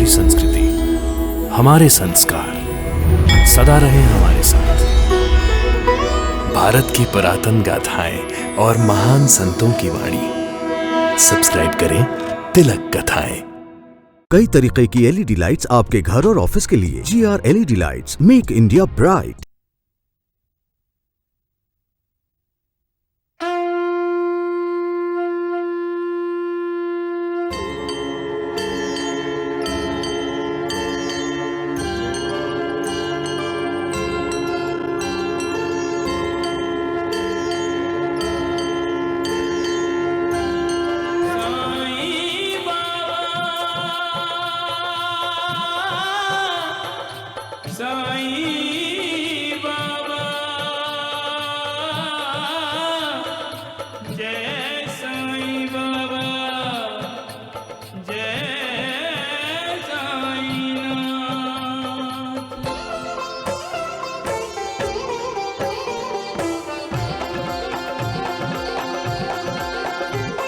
हमारी संस्कृति, हमारे संस्कार सदा रहे हमारे साथ। भारत की पुरातन गाथाएं और महान संतों की वाणी। सब्सक्राइब करें तिलक कथाएं। कई तरीके की एलईडी लाइट्स आपके घर और ऑफिस के लिए। GR LED lights, make India bright.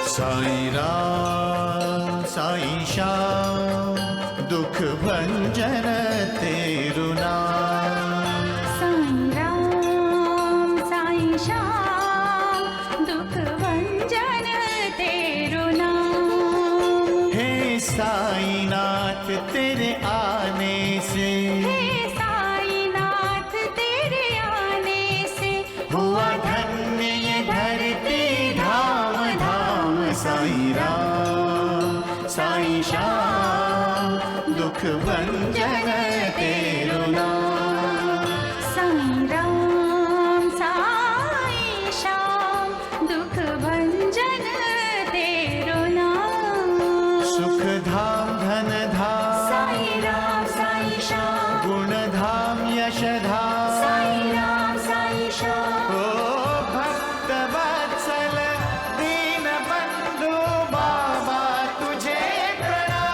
Sai Ram Sai Shyam दुख भंजन तेरु नाम। साईं राम साईं श्याम दुख भंजन तेरु नाम। हे साईं नाथ तेरे आने से, हे साईं नाथ तेरे आने से हुआ धन्य ये धरती धाम धाम। साईं राम साईं श्याम दुख भंजन तेरु नाम। साईं राम साईं श्याम दुख भंजन तेरु नाम। सुख धाम धन धाम साईं राम साईं श्याम गुण धाम यश धाम। साईं राम साईं श्याम ओ भक्त वत्सल दीन बंधु बाबा तुझे प्रणाम।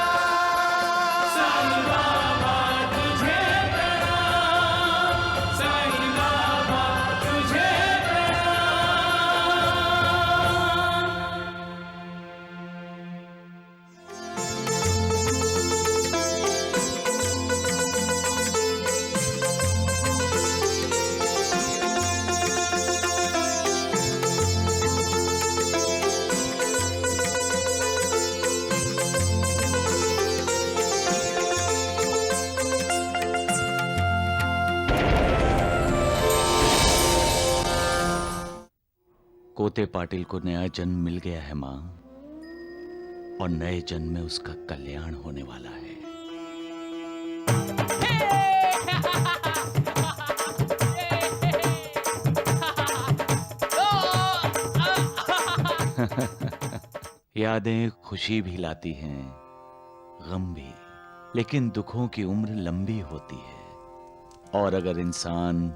साईं बाबा तुझे प्रणाम। साईं बाबा तुझे प्रणाम। कोते पाटिल को नया जन्म मिल गया है मां, और नए जन्म में उसका कल्याण होने वाला है। यादें खुशी भी लाती हैं, गम भी, लेकिन दुखों की उम्र लंबी होती है। और अगर इंसान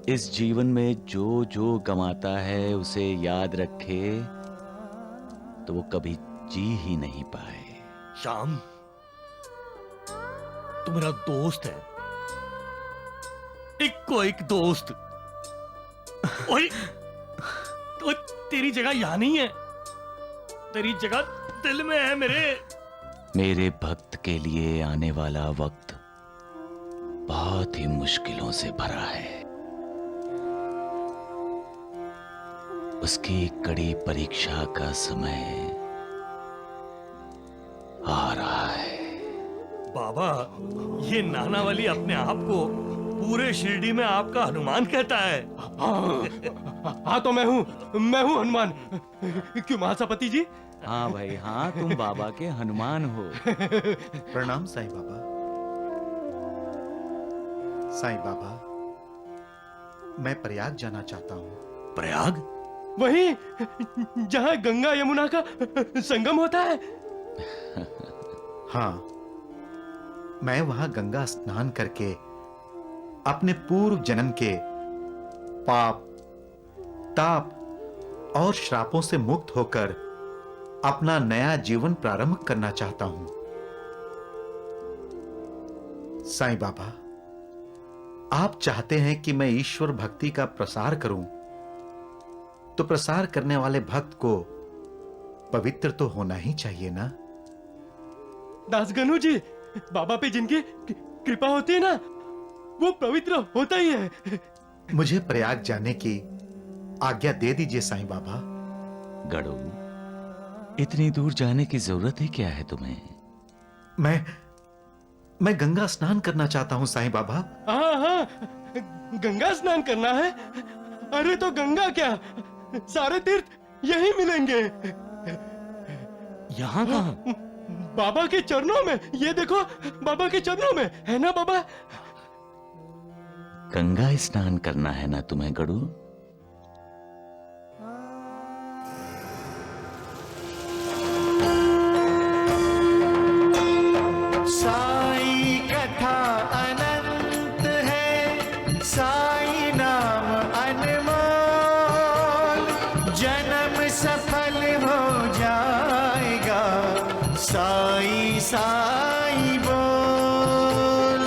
इस जीवन में जो जो गंवाता है उसे याद रखे तो वो कभी जी ही नहीं पाए। श्याम, तू मेरा दोस्त है, एक दोस्त। ओए, तो तेरी जगह यहां नहीं है, तेरी जगह दिल में है मेरे। मेरे भक्त के लिए आने वाला वक्त बहुत ही मुश्किलों से भरा है। उसकी कड़ी परीक्षा का समय आ रहा है। बाबा, ये नाना वाली अपने आप को पूरे शिरडी में आपका हनुमान कहता है। हाँ तो मैं हूँ हनुमान। क्यों महासपति जी? हाँ भाई हाँ, तुम बाबा के हनुमान हो। प्रणाम साईं बाबा। साईं बाबा, मैं प्रयाग जाना चाहता हूँ। प्रयाग? वही जहाँ गंगा यमुना का संगम होता है। हाँ, मैं वहां गंगा स्नान करके अपने पूर्व जन्म के पाप, ताप और श्रापों से मुक्त होकर अपना नया जीवन प्रारंभ करना चाहता हूं। साईं बाबा, आप चाहते हैं कि मैं ईश्वर भक्ति का प्रसार करूं, तो प्रसार करने वाले भक्त को पवित्र तो होना ही चाहिए ना। दासगनु जी, बाबा पे जिनकी कृपा होती है ना, वो पवित्र होता ही है। मुझे प्रयाग जाने की आज्ञा दे दीजिए साईं बाबा। गड़ू, इतनी दूर जाने की जरूरत ही क्या है तुम्हें? मैं गंगा स्नान करना चाहता हूं साईं बाबा। हाँ हाँ, गंगा स्नान करना है। अरे तो गंगा क्या, सारे तीर्थ यही मिलेंगे। यहाँ कहाँ? बाबा के चरणों में, ये देखो बाबा के चरणों में है ना बाबा। गंगा स्नान करना है ना तुम्हें गड़ू? साई कथा अनंत है, साई नाम अनमोल, जन्म सफल हो जाएगा, साई साई बोल।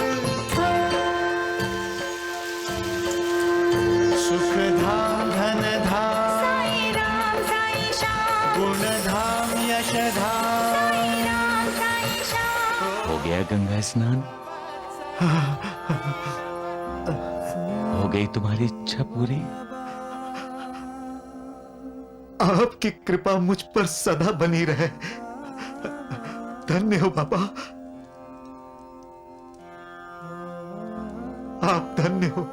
सुख धाम धन धाम, साई राम साई श्याम, गुण धाम यश धाम, साई राम साई श्याम। हो गया गंगा स्नान? हो गई तुम्हारी इच्छा पूरी? आपकी कृपा मुझ पर सदा बनी रहे। धन्य हो बाबा, आप धन्य हो।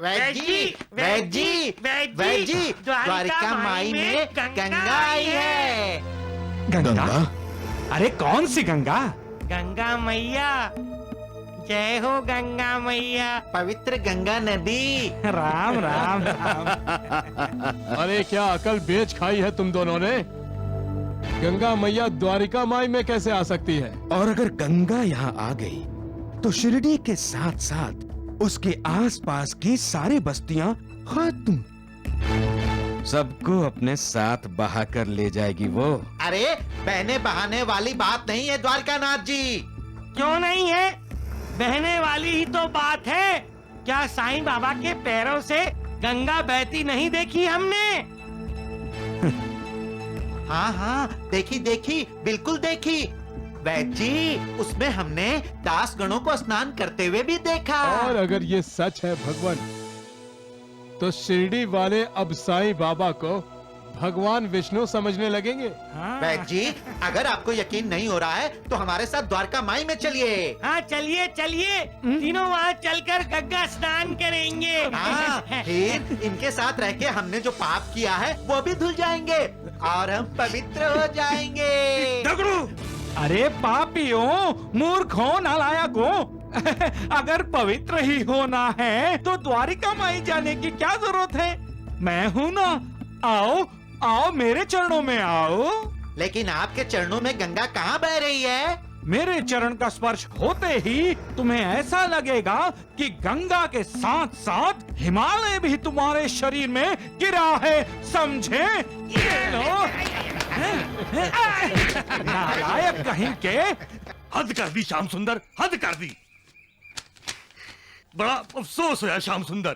वैद जी, द्वारिका माई में गंगा आई है। गंगा? अरे कौन सी गंगा? गंगा मैया, जय हो गंगा मैया, पवित्र गंगा नदी। राम राम राम। अरे क्या अकल बेच खाई है तुम दोनों ने? गंगा मैया द्वारिका माई में कैसे आ सकती है? और अगर गंगा यहाँ आ गई तो शिरडी के साथ साथ उसके आसपास की सारी बस्तियां खत्म, सबको अपने साथ बहा कर ले जाएगी वो। अरे बहने बहाने वाली बात नहीं है द्वारकानाथ जी। क्यों नहीं है? बहने वाली ही तो बात है। क्या साईं बाबा के पैरों से गंगा बहती नहीं देखी हमने? हाँ हाँ, देखी देखी, बिल्कुल देखी। वैद जी, उसमें हमने दास गणों को स्नान करते हुए भी देखा। और अगर ये सच है भगवान, तो शिरडी वाले अब साईं बाबा को भगवान विष्णु समझने लगेंगे। वैद जी, अगर आपको यकीन नहीं हो रहा है तो हमारे साथ द्वारका माई में चलिए। हाँ चलिए चलिए, तीनों वहाँ चलकर गंगा स्नान करेंगे। हाँ, फिर इनके साथ रह के हमने जो पाप किया है वो भी धुल जाएंगे और हम पवित्र हो जाएंगे। अरे पापियों, मूर्खों, नालायकों, अगर पवित्र ही होना है तो द्वारिका माई जाने की क्या जरूरत है? मैं हूँ ना, आओ आओ मेरे चरणों में आओ। लेकिन आपके चरणों में गंगा कहाँ बह रही है? मेरे चरण का स्पर्श होते ही तुम्हें ऐसा लगेगा कि गंगा के साथ साथ हिमालय भी तुम्हारे शरीर में गिरा है, समझे? ये लो। नालायक कहीं के। हद कर दी श्याम सुंदर, हद कर दी। बड़ा अफसोस हुआ श्याम सुंदर,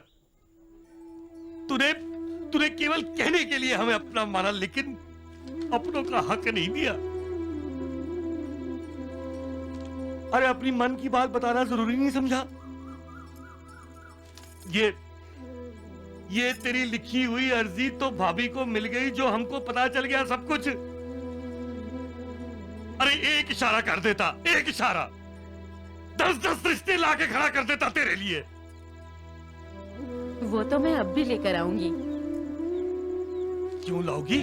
तूने केवल कहने के लिए हमें अपना माना, लेकिन अपनों का हक नहीं दिया। अरे अपनी मन की बात बताना जरूरी नहीं समझा? ये तेरी लिखी हुई अर्जी तो भाभी को मिल गई, जो हमको पता चल गया सब कुछ। अरे एक इशारा कर देता, एक इशारा 10-10 रिश्ते लाके खड़ा कर देता तेरे लिए। वो तो मैं अब भी लेकर आऊंगी। क्यों लाओगी?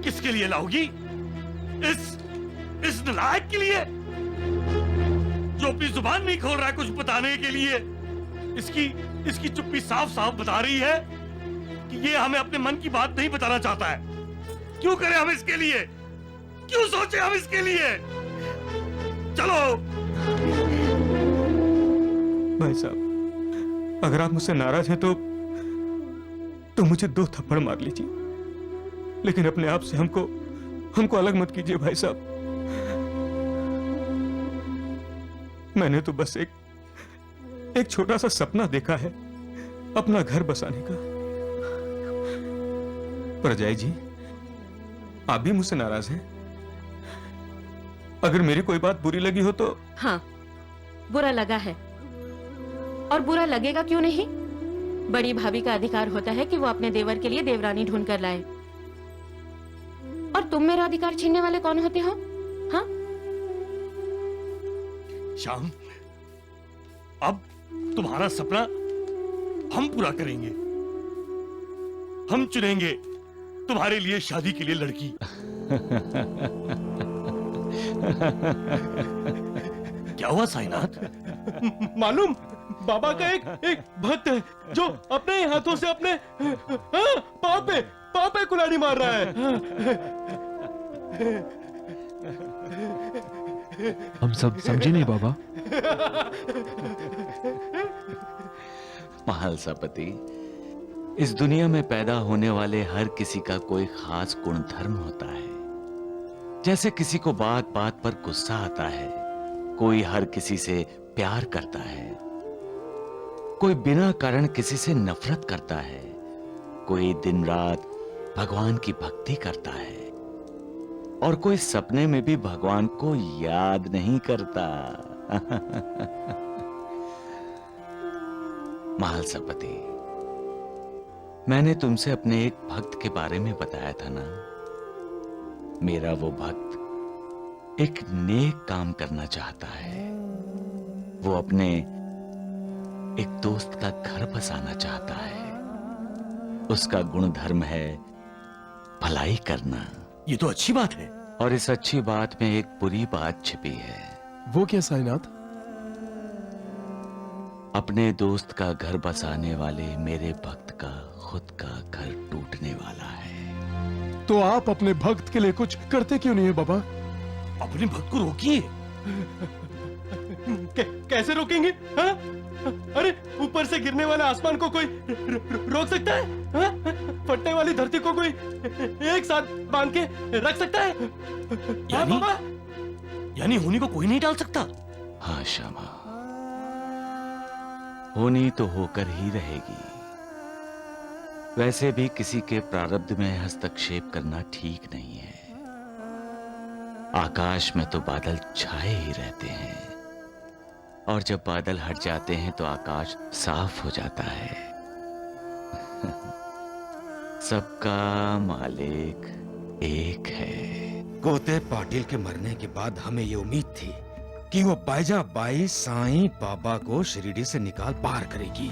किसके लिए लाओगी? इस नालायक के लिए जो अपनी जुबान नहीं खोल रहा है कुछ बताने के लिए। इसकी चुप्पी साफ साफ बता रही है कि ये हमें अपने मन की बात नहीं बताना चाहता है। क्यों करें हम इसके लिए? क्यों सोचे हम इसके लिए? चलो भाई साहब, अगर आप मुझसे नाराज हैं तो मुझे 2 थप्पड़ मार लीजिए, लेकिन अपने आप से हमको अलग मत कीजिए भाई साहब। मैंने तो बस एक छोटा सा सपना देखा है, अपना घर बसाने का। पर अजय जी, आप भी मुझसे नाराज हैं? अगर मेरी कोई बात बुरी लगी हो तो? हाँ, बुरा लगा है, और बुरा लगेगा क्यों नहीं। बड़ी भाभी का अधिकार होता है कि वो अपने देवर के लिए देवरानी ढूंढ कर लाए, और तुम मेरा अधिकार छीनने वाले कौन होते हो? हाँ? श्याम, अब तुम्हारा सपना हम पूरा करेंगे। हम चुनेंगे तुम्हारे लिए शादी के लिए लड़की। क्या हुआ साईनाथ? मालूम, बाबा का एक भक्त है जो अपने हाथों से अपने पाँव पे कुल्हाड़ी मार रहा है। हम सब समझे नहीं बाबा। महालसापति, इस दुनिया में पैदा होने वाले हर किसी का कोई खास गुण धर्म होता है। जैसे किसी को बात बात पर गुस्सा आता है, कोई हर किसी से प्यार करता है, कोई बिना कारण किसी से नफरत करता है, कोई दिन रात भगवान की भक्ति करता है, और कोई सपने में भी भगवान को याद नहीं करता। महालसापति, मैंने तुमसे अपने एक भक्त के बारे में बताया था ना। मेरा वो भक्त एक नेक काम करना चाहता है। वो अपने एक दोस्त का घर बसाना चाहता है। उसका गुण धर्म है भलाई करना। ये तो अच्छी बात है। और इस अच्छी बात में एक बुरी बात छिपी है। वो क्या साईनाथ? अपने दोस्त का घर बसाने वाले मेरे भक्त का खुद का घर टूटने वाला है। तो आप अपने भक्त के लिए कुछ करते क्यों नहीं है बाबा? अपने भक्त को रोकिए। कैसे रोकेंगे? हाँ? अरे ऊपर से गिरने वाले आसमान को कोई रोक सकता है? हाँ? फटने वाली धरती को कोई एक साथ बांध के रख सकता है? यानी होनी को कोई नहीं डाल सकता? हाँ श्यामा, होनी तो होकर ही रहेगी। वैसे भी किसी के प्रारब्ध में हस्तक्षेप करना ठीक नहीं है। आकाश में तो बादल छाए ही रहते हैं, और जब बादल हट जाते हैं तो आकाश साफ हो जाता है। सबका मालिक एक है। गोते पाटिल के मरने के बाद हमें ये उम्मीद थी कि वो बाईजा बाई साईं बाबा को शिरडी से निकाल बाहर करेगी,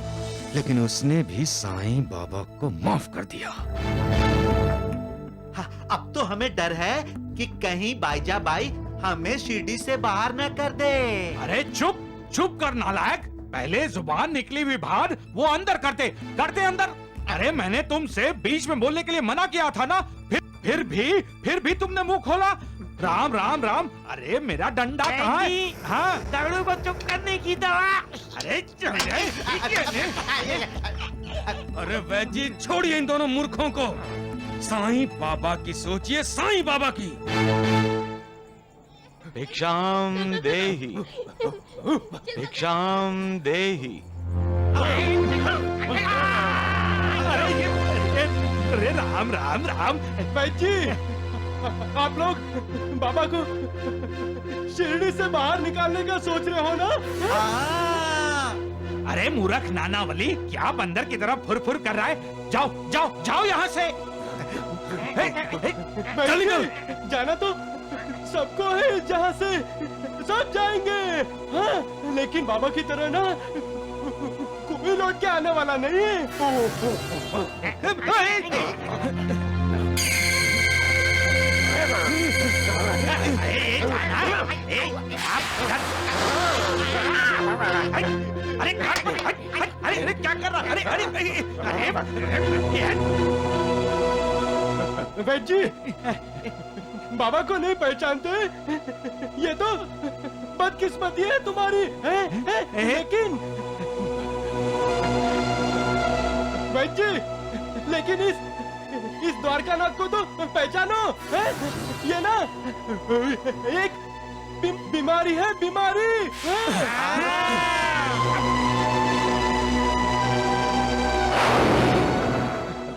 लेकिन उसने भी साईं बाबा को माफ कर दिया। अब तो हमें डर है कि कहीं बाईजा बाई हमें शिरडी से बाहर न कर दे। अरे चुप चुप कर नालायक। पहले जुबान निकली हुई बाहर, वो अंदर करते अंदर। अरे मैंने तुमसे बीच में बोलने के लिए मना किया था ना, फिर भी तुमने मुंह खोला। राम राम राम। अरे मेरा डंडा कहाँ है? हाँ, दगड़ू को चुप करने की दवा। अरे अरे वैद्य जी, छोड़िए इन दोनों मूर्खों को। साईं बाबा की सोचिए, साईं बाबा की। भिक्षाम देहि, भिक्षाम देहि। अरे राम राम राम। वैद्य जी, आप लोग बाबा को शिरडी से बाहर निकालने का सोच रहे हो ना? अरे मूर्ख नानावली, क्या बंदर की तरह फुर कर रहा है? जाओ जाओ जाओ यहाँ से। चल निकल। जाना तो सबको है, जहाँ से सब जाएंगे। हाँ, लेकिन बाबा की तरह ना कोई लौट के आने वाला नहीं है। अरे क्या कर रहा? अरे वैद्य जी, बाबा को नहीं पहचानते? ये तो बदकिस्मती है तुम्हारी। लेकिन वैद्य जी, लेकिन इस द्वारकानाथ को तो पहचानो। ये ना एक बीमारी है, बीमारी।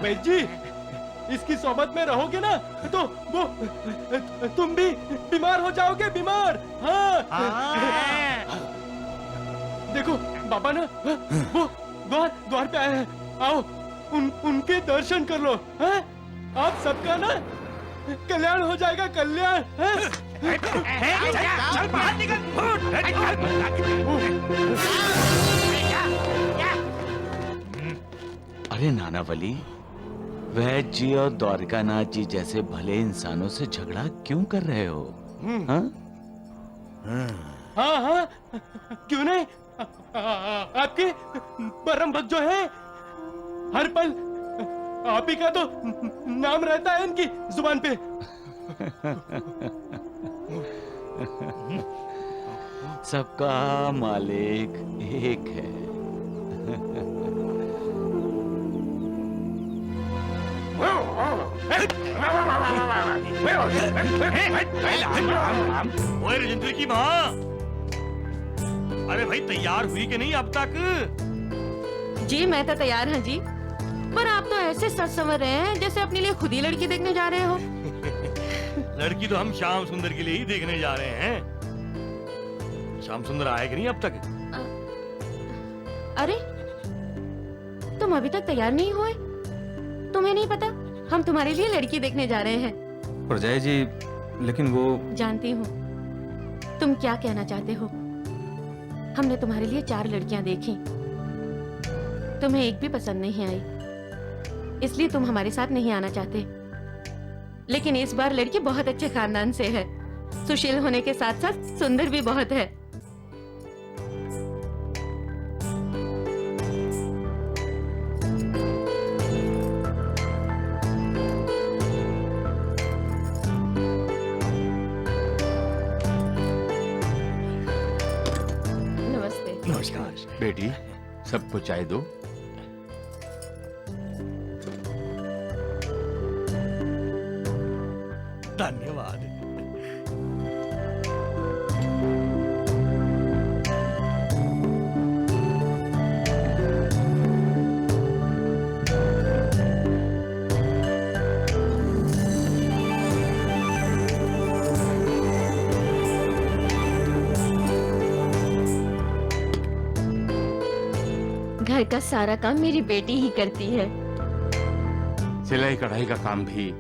वैद्य जी, इसकी सोबत में रहोगे ना तो वो तुम भी बीमार हो जाओगे, बीमार। हाँ। देखो बाबा ना वो द्वार पे आए हैं, आओ उनके दर्शन कर लो। हाँ? आप सबका ना कल्याण हो जाएगा, कल्याण। चल बाहर निकल। अरे नाना वली, वैद्य जी और द्वारकानाथ जी जैसे भले इंसानों से झगड़ा क्यों कर रहे हो? हाँ? हाँ हाँ, क्यों नहीं? आपके परम भक्त जो है हर पल आप ही का तो नाम रहता है इनकी जुबान पे। सबका मालिक एक है। ओए राजेंद्र की माँ, अरे भाई तैयार हुई कि नहीं अब तक? जी मैं तो तैयार हूँ जी, पर आप तो ऐसे सच समझ रहे हैं जैसे अपने लिए खुद ही लड़की देखने जा रहे हो। लड़की तो हम श्याम सुंदर के लिए ही देखने जा रहे हैं। श्याम सुंदर आए कि नहीं अब तक? अरे तुम अभी तक तैयार नहीं हुए? तुम्हें नहीं पता हम तुम्हारे लिए लड़की देखने जा रहे हैं? परजाई जी, लेकिन वो जानती हूँ तुम क्या कहना चाहते हो। हमने तुम्हारे लिए 4 लड़कियां देखी, तुम्हें एक भी पसंद नहीं आई, इसलिए तुम हमारे साथ नहीं आना चाहते। लेकिन इस बार लड़की बहुत अच्छे खानदान से है, सुशील होने के साथ साथ सुंदर भी बहुत है। नमस्ते। नमस्कार बेटी, सबको चाय दो। धन्यवाद। घर का सारा काम मेरी बेटी ही करती है। सिलाई कढ़ाई का काम भी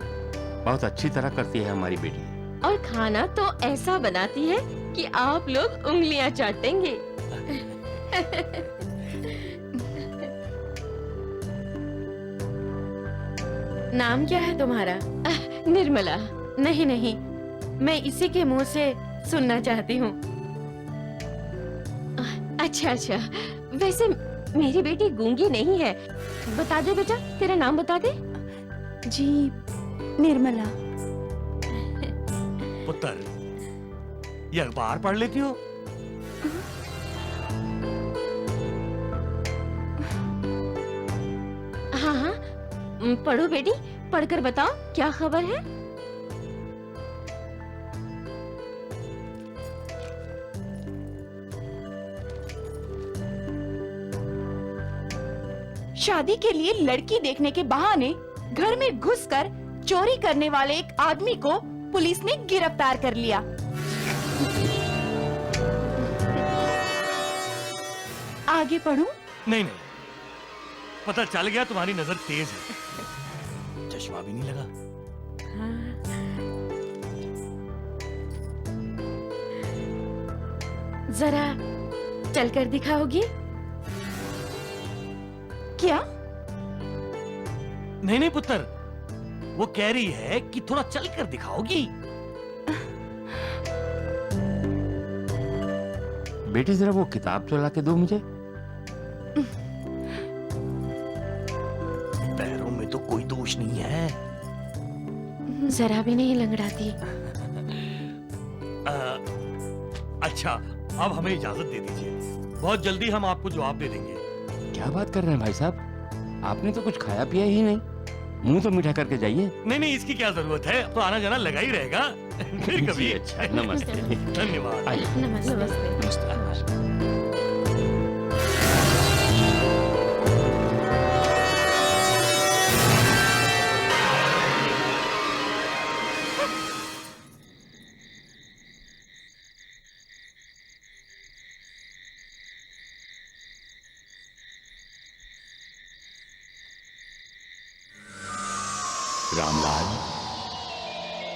बहुत अच्छी तरह करती है हमारी बेटी। और खाना तो ऐसा बनाती है कि आप लोग उंगलियां चाटेंगे। नाम क्या है तुम्हारा? निर्मला। नहीं नहीं, मैं इसी के मुंह से सुनना चाहती हूँ। अच्छा अच्छा, वैसे मेरी बेटी गूंगी नहीं है। बता दे बेटा, तेरा नाम बता दे। जी निर्मला। पुत्र, ये अखबार पढ़ लेती हो? हाँ हाँ, पढ़ो बेटी, पढ़कर बताओ क्या खबर है। शादी के लिए लड़की देखने के बहाने घर में घुसकर चोरी करने वाले एक आदमी को पुलिस ने गिरफ्तार कर लिया। आगे पढ़ूं? नहीं नहीं, पता चल गया तुम्हारी नजर तेज है। चश्मा भी नहीं लगा। जरा चलकर दिखाओगी? क्या? नहीं नहीं पुत्र, वो कह रही है कि थोड़ा चलकर दिखाओगी। बेटी जरा वो किताब तो ला के दो मुझे। पैरों में तो कोई दोष नहीं है। जरा भी नहीं लंगड़ाती। अच्छा, अब हमें इजाजत दे दीजिए, बहुत जल्दी हम आपको जवाब दे देंगे। क्या बात कर रहे हैं भाई साहब, आपने तो कुछ खाया पिया ही नहीं, मुंह तो मीठा करके जाइए। नहीं नहीं, इसकी क्या जरूरत है, तो आना जाना लगा ही रहेगा। फिर कभी। अच्छा, नमस्ते। धन्यवाद। नमस्ते। नमस्ते। रामलाल,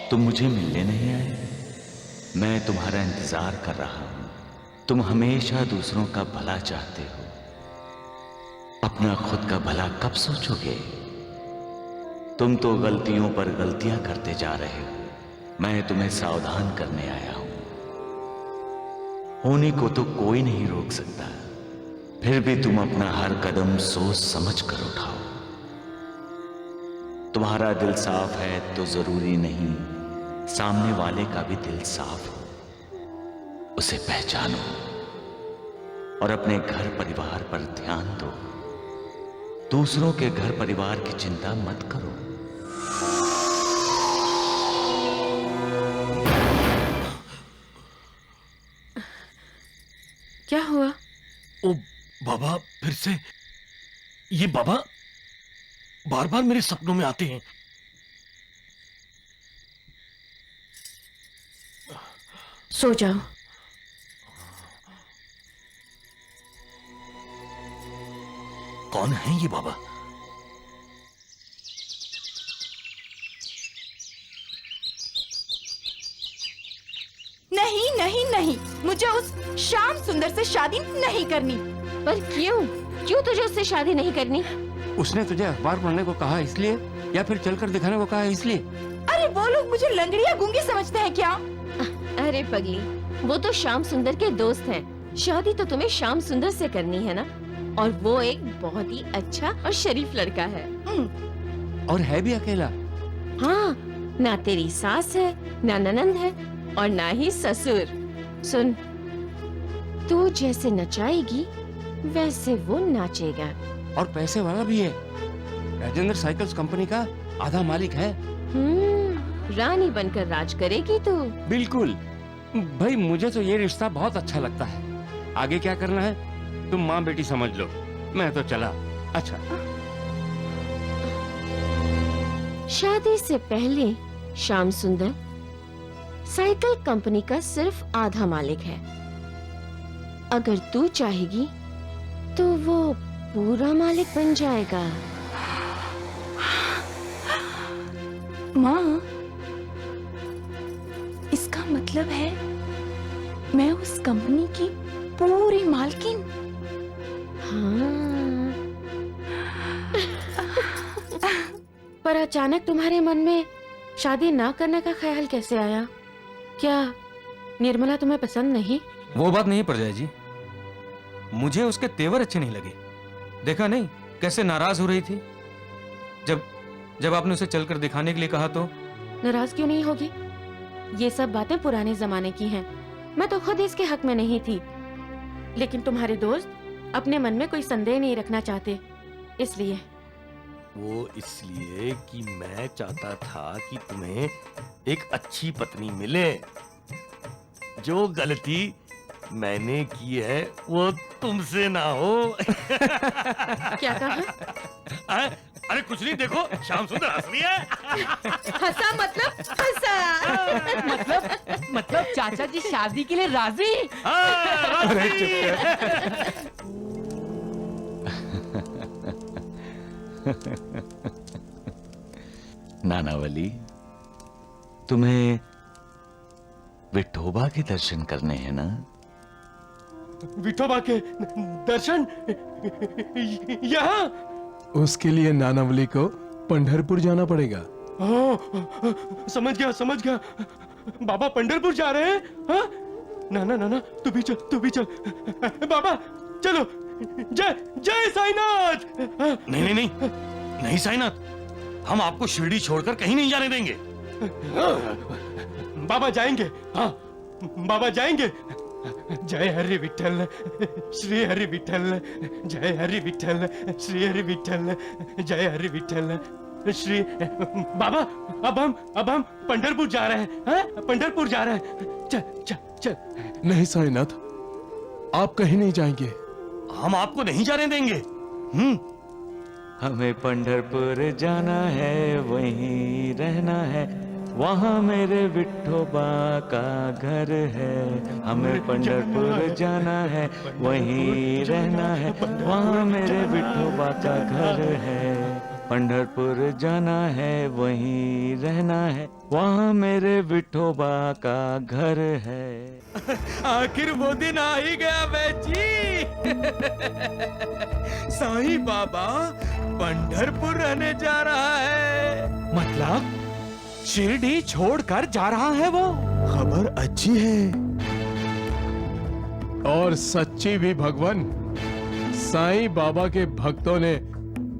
तुम मुझे मिलने नहीं आए? मैं तुम्हारा इंतजार कर रहा हूं। तुम हमेशा दूसरों का भला चाहते हो, अपना खुद का भला कब सोचोगे? तुम तो गलतियों पर गलतियां करते जा रहे हो। मैं तुम्हें सावधान करने आया हूं। होने को तो कोई नहीं रोक सकता, फिर भी तुम अपना हर कदम सोच समझ कर उठाओ। तुम्हारा दिल साफ है तो जरूरी नहीं सामने वाले का भी दिल साफ हो। उसे पहचानो और अपने घर परिवार पर ध्यान दो। दूसरों के घर परिवार की चिंता मत करो। क्या हुआ? ओ बाबा, फिर से ये बाबा बार बार मेरे सपनों में आते हैं। सो जाओ। कौन है ये बाबा? नहीं नहीं नहीं, मुझे उस श्याम सुंदर से शादी नहीं करनी। पर क्यों? क्यों तुझे उससे शादी नहीं करनी? उसने तुझे अखबार पढ़ने को कहा इसलिए, या फिर चलकर दिखाने को कहा इसलिए? अरे वो लोग मुझे लंगड़ी या गूंगी समझते हैं क्या? अरे पगली, वो तो श्याम सुंदर के दोस्त हैं। शादी तो तुम्हें श्याम सुंदर से करनी है ना, और वो एक बहुत ही अच्छा और शरीफ लड़का है। और है भी अकेला। हाँ, ना तेरी सास है, ना ननंद है, और ना ही ससुर। सुन, तू जैसे नचाएगी वैसे वो नाचेगा। और पैसे वाला भी है। राजेंद्र साइकिल्स कंपनी का आधा मालिक है। रानी बनकर राज करेगी तू। बिल्कुल भाई, मुझे तो ये रिश्ता बहुत अच्छा लगता है। आगे क्या करना है तुम माँ बेटी समझ लो, मैं तो चला। अच्छा, शादी से पहले श्याम सुंदर साइकिल कंपनी का सिर्फ आधा मालिक है। अगर तू चाहेगी तो वो पूरा मालिक बन जाएगा। माँ, इसका मतलब है मैं उस कंपनी की पूरी मालकिन? हाँ। पर अचानक तुम्हारे मन में शादी ना करने का ख्याल कैसे आया? क्या निर्मला तुम्हें पसंद नहीं? वो बात नहीं परजाई जी, मुझे उसके तेवर अच्छे नहीं लगे। देखा नहीं कैसे नाराज हो रही थी जब आपने उसे चलकर दिखाने के लिए कहा तो? नाराज क्यों नहीं होगी? ये सब बातें पुराने जमाने की हैं। मैं तो खुद इसके हक में नहीं थी, लेकिन तुम्हारे दोस्त अपने मन में कोई संदेह नहीं रखना चाहते, इसलिए। वो इसलिए कि मैं चाहता था कि तुम्हें एक अच्छी पत्नी मिले। जो गलती मैंने की है वो तुमसे ना हो। क्या कहा? अरे कुछ नहीं, देखो श्याम सुंदर हंस रही है। हंसा मतलब हंसा। मतलब चाचा जी शादी के लिए राजी? अरे नानावली, तुम्हें विठोबा के दर्शन करने हैं ना? विठोबा के दर्शन यहाँ? उसके लिए नानावली को पंढरपुर जाना पड़ेगा। समझ गया। बाबा पंढरपुर जा रहे हैं? हाँ? ना तू भी चल। बाबा चलो। जय साईनाथ। नहीं साईनाथ, हम आपको शिरडी छोड़कर कहीं नहीं जाने देंगे। बाबा जाएंगे। हाँ, बाबा जाएंगे। जय हरि विठल, श्री हरि विठल, जय हरि विठल, श्री हरि विठल, जय हरि विठल, श्री। बाबा अब हम पंढरपुर जा रहे हैं। हाँ? पंढरपुर जा रहे हैं। चल। नहीं साईनाथ, आप कहीं नहीं जाएंगे। हम आपको नहीं जाने देंगे। हमें पंढरपुर जाना है, वहीं रहना है, वहाँ मेरे विठोबा का घर है। हमें पंढरपुर जाना है, वहीं रहना है, वहाँ मेरे विठोबा का घर है। पंढरपुर जाना है, वहीं रहना है, वहाँ मेरे विठोबा का घर है। आखिर वो दिन आ ही गया बेची। साईं बाबा पंढरपुर रहने जा रहा है। मतलब शिरडी छोड़कर जा रहा है वो। खबर अच्छी है और सच्ची भी भगवान। साईं बाबा के भक्तों ने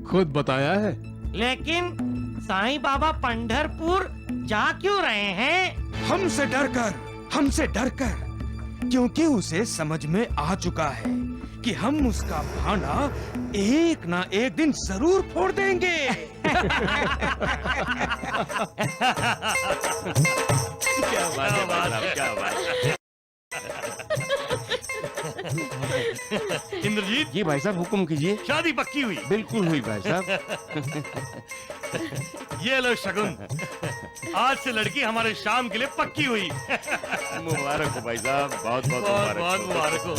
खुद बताया है। लेकिन साईं बाबा पंढरपुर जा क्यों रहे हैं? हमसे डरकर, क्योंकि उसे समझ में आ चुका है कि हम उसका भाना एक ना एक दिन जरूर फोड़ देंगे। क्या बात है, क्या बात है। इंद्रजीत जी भाई साहब, हुक्म कीजिए। शादी पक्की हुई? बिल्कुल हुई भाई साहब। ये लो शगुन, आज से लड़की हमारे शाम के लिए पक्की हुई। मुबारक हो भाई साहब, बहुत बहुत बहुत बहुत मुबारक हो।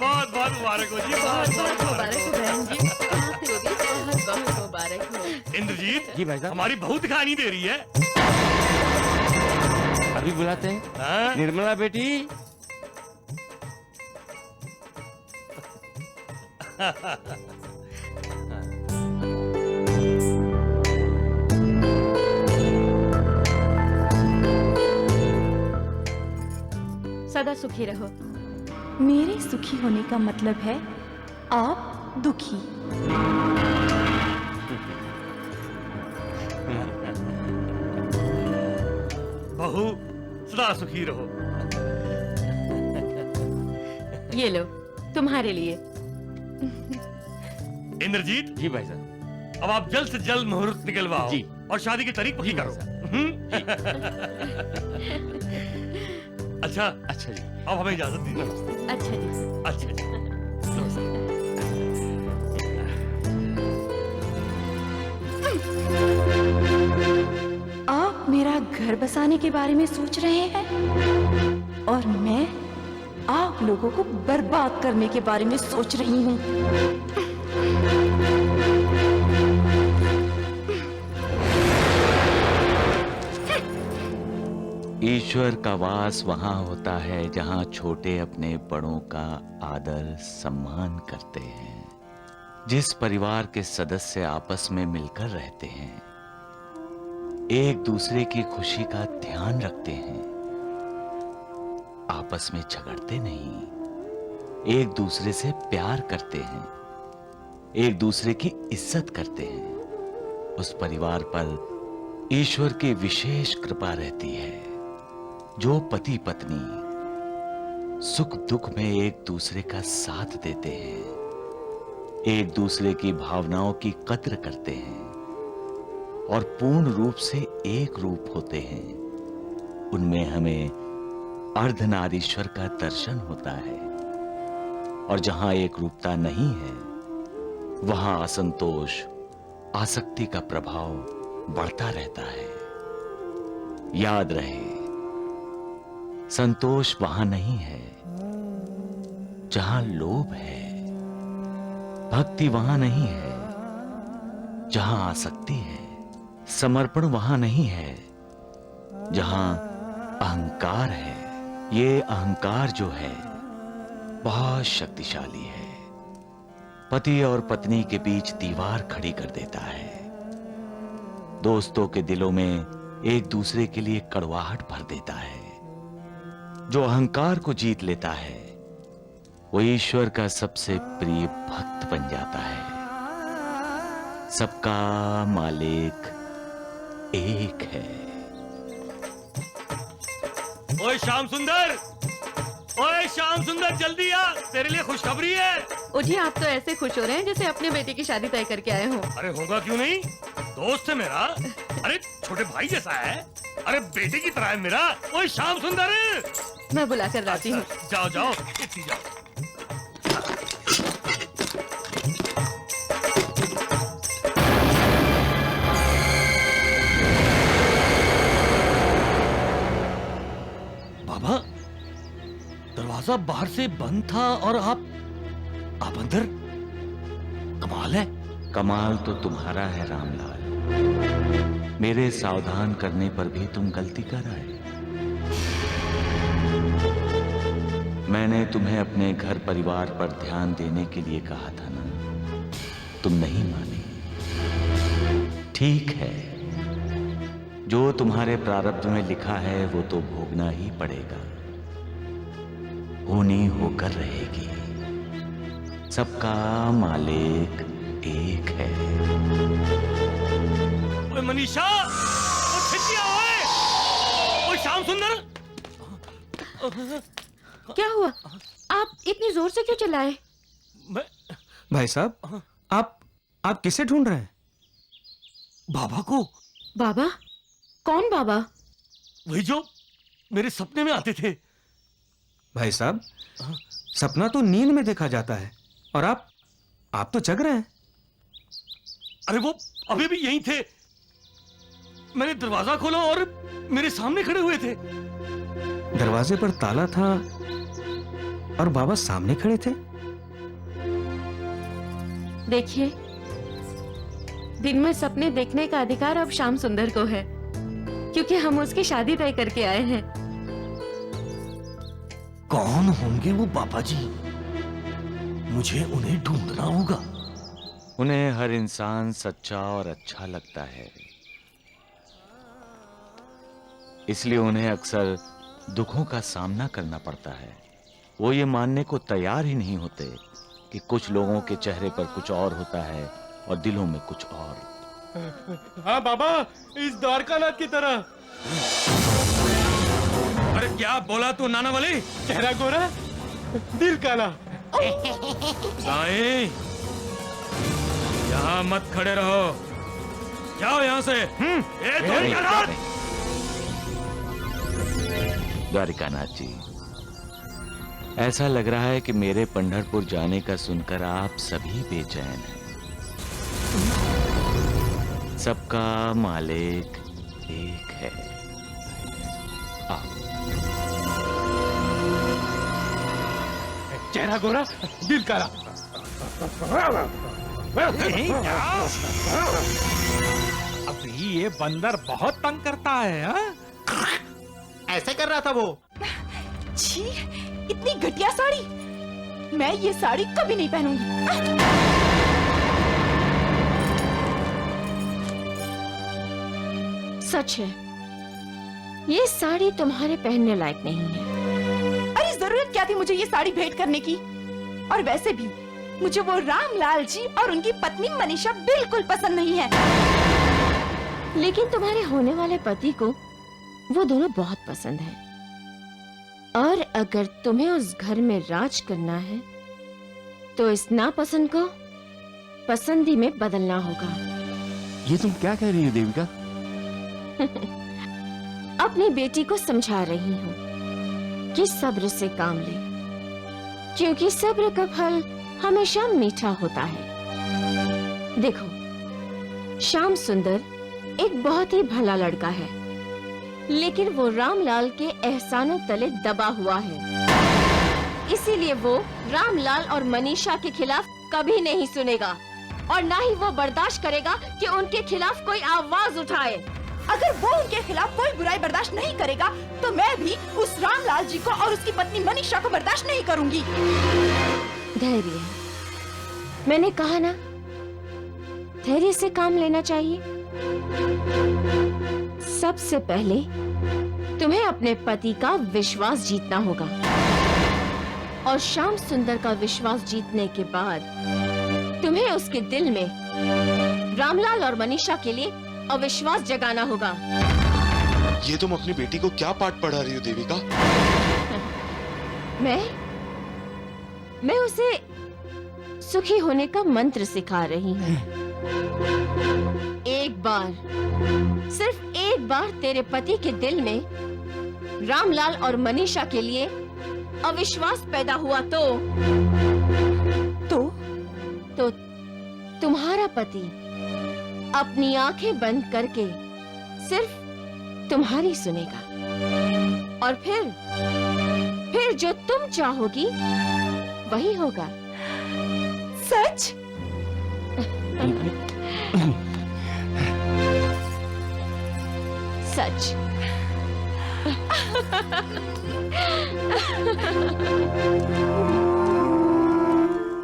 बहुत बहुत मुबारक हो जी, बहुत बहुत मुबारक हो बहन जी, बहुत बहुत मुबारक हो। इंद्रजीत जी भाई साहब, हमारी बहू दिखाई नहीं दे रही है। अभी बुलाते हैं। निर्मला बेटी। सदा सुखी रहो। मेरे सुखी होने का मतलब है आप दुखी। बहू सदा सुखी रहो। ये लो तुम्हारे लिए। इंद्रजीत। जी भाई साहब। अब आप जल्द से जल्द मुहूर्त निकलवाओ जी। और शादी की तारीख पक्की करो। अच्छा अच्छा जी, अब हमें इजाजत दीजिए। अच्छा जी। अच्छा जी। आप मेरा घर बसाने के बारे में सोच रहे हैं और मैं आप लोगों को बर्बाद करने के बारे में सोच रही हूँ। ईश्वर का वास वहां होता है जहां छोटे अपने बड़ों का आदर सम्मान करते हैं। जिस परिवार के सदस्य आपस में मिलकर रहते हैं, एक दूसरे की खुशी का ध्यान रखते हैं, आपस में झगड़ते नहीं, एक दूसरे से प्यार करते हैं, एक दूसरे की इज्जत करते हैं, उस परिवार पर ईश्वर की विशेष कृपा रहती है। जो पति पत्नी सुख दुख में एक दूसरे का साथ देते हैं, एक दूसरे की भावनाओं की कद्र करते हैं और पूर्ण रूप से एक रूप होते हैं, उनमें हमें अर्धनारीश्वर का दर्शन होता है। और जहां एक रूपता नहीं है, वहां असंतोष, आसक्ति का प्रभाव बढ़ता रहता है। याद रहे, संतोष वहां नहीं है जहां लोभ है, भक्ति वहां नहीं है जहां आसक्ति है, समर्पण वहां नहीं है जहां अहंकार है। ये अहंकार जो है बहुत शक्तिशाली है, पति और पत्नी के बीच दीवार खड़ी कर देता है, दोस्तों के दिलों में एक दूसरे के लिए कड़वाहट भर देता है। जो अहंकार को जीत लेता है, वो ईश्वर का सबसे प्रिय भक्त बन जाता है। सबका मालिक एक है। ओए श्याम सुंदर, ओए श्याम सुंदर, जल्दी आ, तेरे लिए खुशखबरी है। उठिए, आप तो ऐसे खुश हो रहे हैं जैसे अपने बेटे की शादी तय करके आए हो। अरे होगा क्यों नहीं, दोस्त है मेरा, अरे छोटे भाई जैसा है, अरे बेटे की तरह है मेरा। ओए श्याम सुंदर, मैं बुला कर लाती हूँ। जाओ जाओ, इतनी जाओ। बाबा, दरवाजा बाहर से बंद था और आप अंदर। कमाल है, कमाल तो तुम्हारा है रामलाल, मेरे सावधान करने पर भी तुम गलती कर आए। मैंने तुम्हें अपने घर परिवार पर ध्यान देने के लिए कहा था ना, तुम नहीं माने। ठीक है, जो तुम्हारे प्रारब्ध में लिखा है वो तो भोगना ही पड़ेगा। होनी होकर रहेगी, सबका मालिक एक है। ओए मनीषा, ओ छिटिया, ओए श्याम सुंदर। क्या हुआ? आप इतनी जोर से क्यों चिल्लाए? भाई साहब, आप किसे ढूंढ रहे हैं? बाबा को। बाबा? कौन बाबा? वही जो मेरे सपने में आते थे। भाई साहब, सपना तो नींद में देखा जाता है और आप तो जग रहे हैं। अरे वो अभी भी यहीं थे। मैंने दरवाजा खोला और मेरे सामने खड़े हुए थे। दरवाजे पर ताला था और बाबा सामने खड़े थे। देखिए, दिन में सपने देखने का अधिकार अब श्याम सुंदर को है, क्योंकि हम उसकी शादी तय करके आए हैं। कौन होंगे वो बाबा जी? मुझे उन्हें ढूंढना होगा। उन्हें हर इंसान सच्चा और अच्छा लगता है, इसलिए उन्हें अक्सर दुखों का सामना करना पड़ता है। वो ये मानने को तैयार ही नहीं होते कि कुछ लोगों के चेहरे पर कुछ और होता है और दिलों में कुछ और। हाँ बाबा, इस द्वारकानाथ की तरह। अरे क्या बोला तू नाना वाली? चेहरा गोरा, दिल काला। साईं, यहाँ मत खड़े रहो, जाओ यहाँ से। द्वारिकानाथ! द्वारिकानाथ जी, ऐसा लग रहा है कि मेरे पंढरपुर जाने का सुनकर आप सभी बेचैन हैं। सबका मालिक एक है। चेहरा गोरा, दिल काला। अभी ये बंदर बहुत तंग करता है। हा? ऐसे कर रहा था वो। छी, इतनी घटिया साड़ी! मैं ये साड़ी कभी नहीं पहनूंगी। सच है, ये साड़ी तुम्हारे पहनने लायक नहीं है। अरे जरूरत क्या थी मुझे ये साड़ी भेंट करने की? और वैसे भी मुझे वो रामलाल जी और उनकी पत्नी मनीषा बिल्कुल पसंद नहीं है। लेकिन तुम्हारे होने वाले पति को वो दोनों बहुत पसंद है, और अगर तुम्हें उस घर में राज करना है तो इस नापसंद को पसंदी में बदलना होगा। ये तुम क्या कह रही हो देविका? अपनी बेटी को समझा रही हूँ कि सब्र से काम ले, क्योंकि सब्र का फल हमेशा मीठा होता है। देखो, श्याम सुंदर एक बहुत ही भला लड़का है, लेकिन वो रामलाल के एहसानों तले दबा हुआ है। इसीलिए वो रामलाल और मनीषा के खिलाफ कभी नहीं सुनेगा, और ना ही वो बर्दाश्त करेगा कि उनके खिलाफ कोई आवाज उठाए। अगर वो उनके खिलाफ कोई बुराई बर्दाश्त नहीं करेगा तो मैं भी उस रामलाल जी को और उसकी पत्नी मनीषा को बर्दाश्त नहीं करूंगी। धैर्य, मैंने कहा ना, धैर्य से काम लेना चाहिए। सबसे पहले तुम्हें अपने पति का विश्वास जीतना होगा, और श्याम सुंदर का विश्वास जीतने के बाद तुम्हें उसके दिल में रामलाल और मनीषा के लिए अविश्वास जगाना होगा। ये तुम अपनी बेटी को क्या पाठ पढ़ा रही हो देविका? मैं उसे सुखी होने का मंत्र सिखा रही हूँ। एक बार, सिर्फ एक बार तेरे पति के दिल में रामलाल और मनीषा के लिए अविश्वास पैदा हुआ तो तुम्हारा पति अपनी आंखें बंद करके सिर्फ तुम्हारी सुनेगा, और फिर जो तुम चाहोगी वही होगा। सच? सच।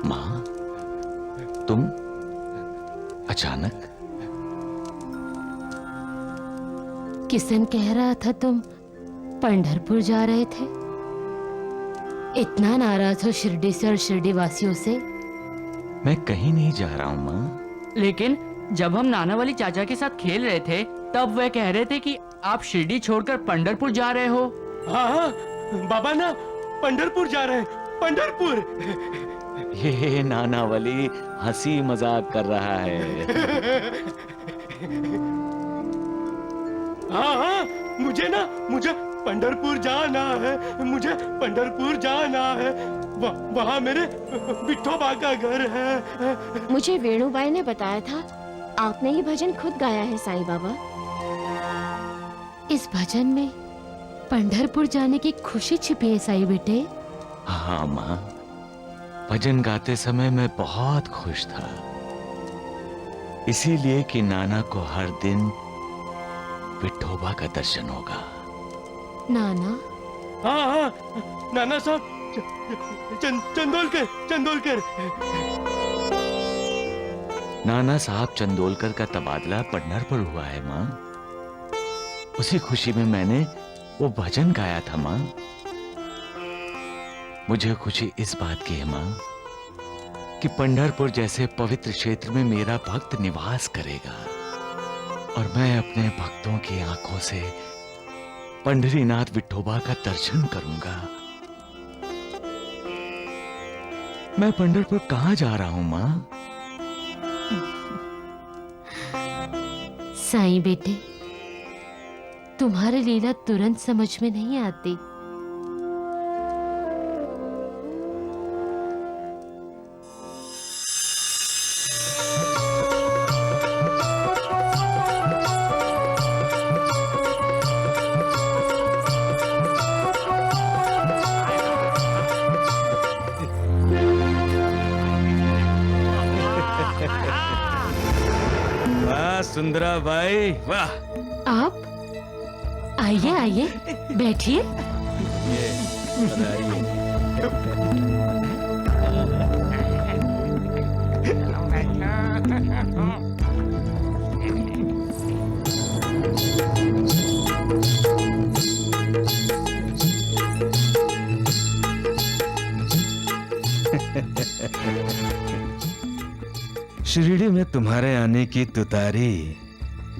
माँ, तुम अचानक? किशन कह रहा था तुम पंढरपुर जा रहे थे। इतना नाराज हो शिरडी से और शिरडी वासियों से? मैं कहीं नहीं जा रहा हूँ माँ। लेकिन जब हम नाना वाली चाचा के साथ खेल रहे थे तब वह कह रहे थे कि आप शिरडी छोड़कर पंढरपुर जा रहे हो। हाँ, बाबा ना पंढरपुर जा रहे हैं, पंढरपुर। ये नाना वाली हंसी मजाक कर रहा है। हाँ, मुझे पंढरपुर जाना है, मुझे पंढरपुर जाना है। वहाँ मेरे विठोबा का घर है। मुझे वेणुबाई ने बताया था आपने ये भजन खुद गाया है साईं बाबा। इस भजन में पंढरपुर जाने की खुशी छिपी है साईं बेटे। हाँ माँ, भजन गाते समय मैं बहुत खुश था, इसीलिए कि नाना को हर दिन विठोबा का दर्शन होगा। नाना? हाँ, नाना साहब चंदोलकर। नाना साहब चंदोलकर का तबादला पंढरपुर हुआ है माँ। उसी खुशी में मैंने वो भजन गाया था माँ। मुझे खुशी इस बात की है माँ कि पंढरपुर जैसे पवित्र क्षेत्र में मेरा भक्त निवास करेगा और मैं अपने भक्तों की आंखों से पंढरीनाथ विठोबा का दर्शन करूंगा। मैं पंढरपुर कहाँ जा रहा हूँ माँ? साईं बेटे, तुम्हारी लीला तुरंत समझ में नहीं आती। वाह सुंदरा बाई, वाह। आप आइए आइए, बैठिए। शिरडी में तुम्हारे आने की तुतारी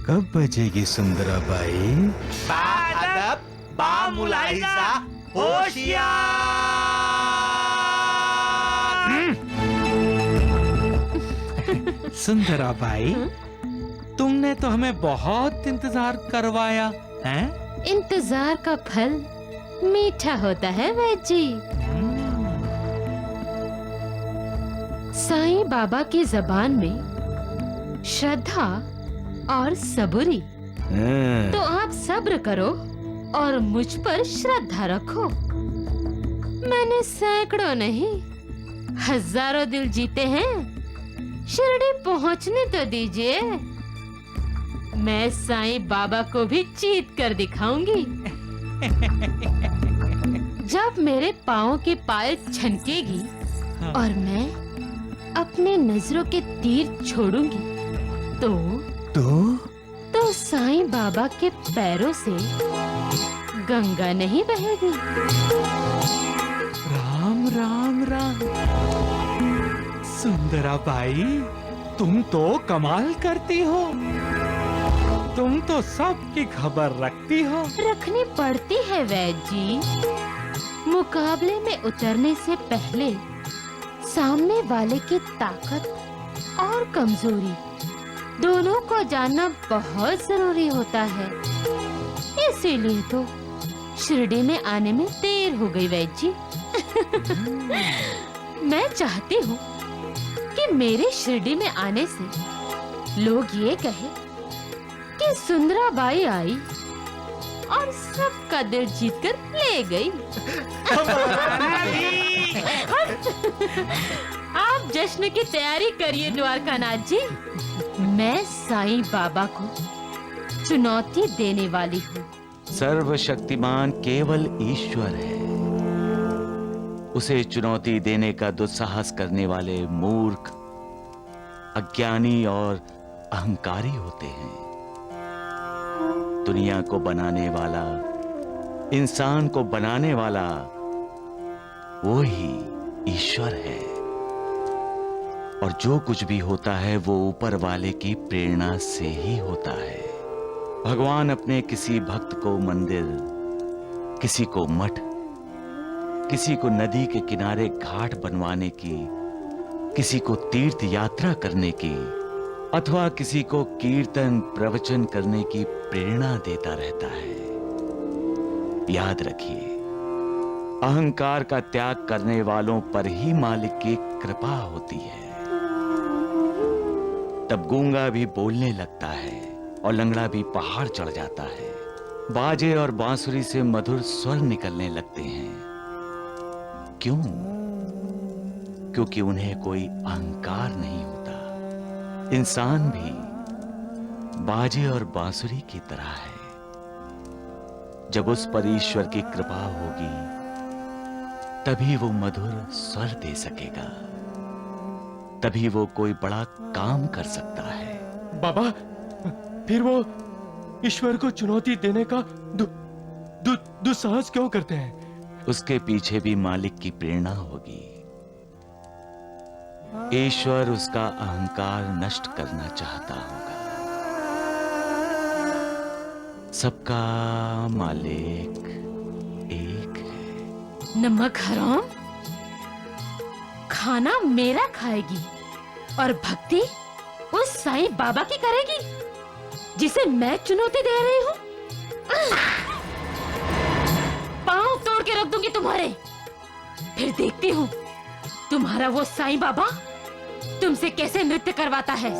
कब बजेगी सुंदरा बाई? बादब, बामुलाहिजा, होशियार। सुंदरा बाई, तुमने तो हमें बहुत इंतजार करवाया है। इंतजार का फल मीठा होता है वैद्य जी। साईं बाबा की जबान में श्रद्धा और सबूरी, तो आप सब्र करो और मुझ पर श्रद्धा रखो। मैंने सैकड़ों नहीं हजारों दिल जीते हैं, शिरडी पहुंचने तो दीजिए। मैं साईं बाबा को भी जीत कर दिखाऊंगी। जब मेरे पाँव की पायल छनकेगी और मैं अपने नजरों के तीर छोड़ूंगी तो साईं बाबा के पैरों से गंगा नहीं बहेगी। राम राम राम। सुंदरा बाई, तुम तो कमाल करती हो। तुम तो सबकी खबर रखती हो। रखनी पड़ती है वैद्य जी। मुकाबले में उतरने से पहले सामने वाले की ताकत और कमजोरी दोनों को जानना बहुत जरूरी होता है। इसीलिए तो शिरडी में आने में देर हो गई वैद्य जी। मैं चाहती हूँ कि मेरे शिरडी में आने से लोग ये कहें कि सुंदरा बाई आई और सबका दिल जीतकर ले गई। आप जश्न की तैयारी करिए द्वारकानाथ जी। मैं साईं बाबा को चुनौती देने वाली हूँ। सर्वशक्तिमान केवल ईश्वर है। उसे चुनौती देने का दुस्साहस करने वाले मूर्ख, अज्ञानी और अहंकारी होते हैं। दुनिया को बनाने वाला, इंसान को बनाने वाला वो ही ईश्वर है। और जो कुछ भी होता है वो ऊपर वाले की प्रेरणा से ही होता है। भगवान अपने किसी भक्त को मंदिर, किसी को मठ, किसी को नदी के किनारे घाट बनवाने की, किसी को तीर्थ यात्रा करने की अथवा किसी को कीर्तन प्रवचन करने की प्रेरणा देता रहता है। याद रखिए, अहंकार का त्याग करने वालों पर ही मालिक की कृपा होती है। तब गूंगा भी बोलने लगता है और लंगड़ा भी पहाड़ चढ़ जाता है। बाजे और बांसुरी से मधुर स्वर निकलने लगते हैं। क्यों? क्योंकि उन्हें कोई अहंकार नहीं होता। इंसान भी बाजे और बांसुरी की तरह है। जब उस पर ईश्वर की कृपा होगी तभी वो मधुर स्वर दे सकेगा, तभी वो कोई बड़ा काम कर सकता है। बाबा, फिर वो ईश्वर को चुनौती देने का दुस्साहस क्यों करते हैं? उसके पीछे भी मालिक की प्रेरणा होगी। ईश्वर उसका अहंकार नष्ट करना चाहता होगा। सबका मालिक एक है। नमक हराम, खाना मेरा खाएगी और भक्ति उस साईं बाबा की करेगी जिसे मैं चुनौती दे रही हूँ। पांव तोड़ के रख दूंगी तुम्हारे। फिर देखती हूँ तुम्हारा वो साईं बाबा तुमसे कैसे नृत्य करवाता है।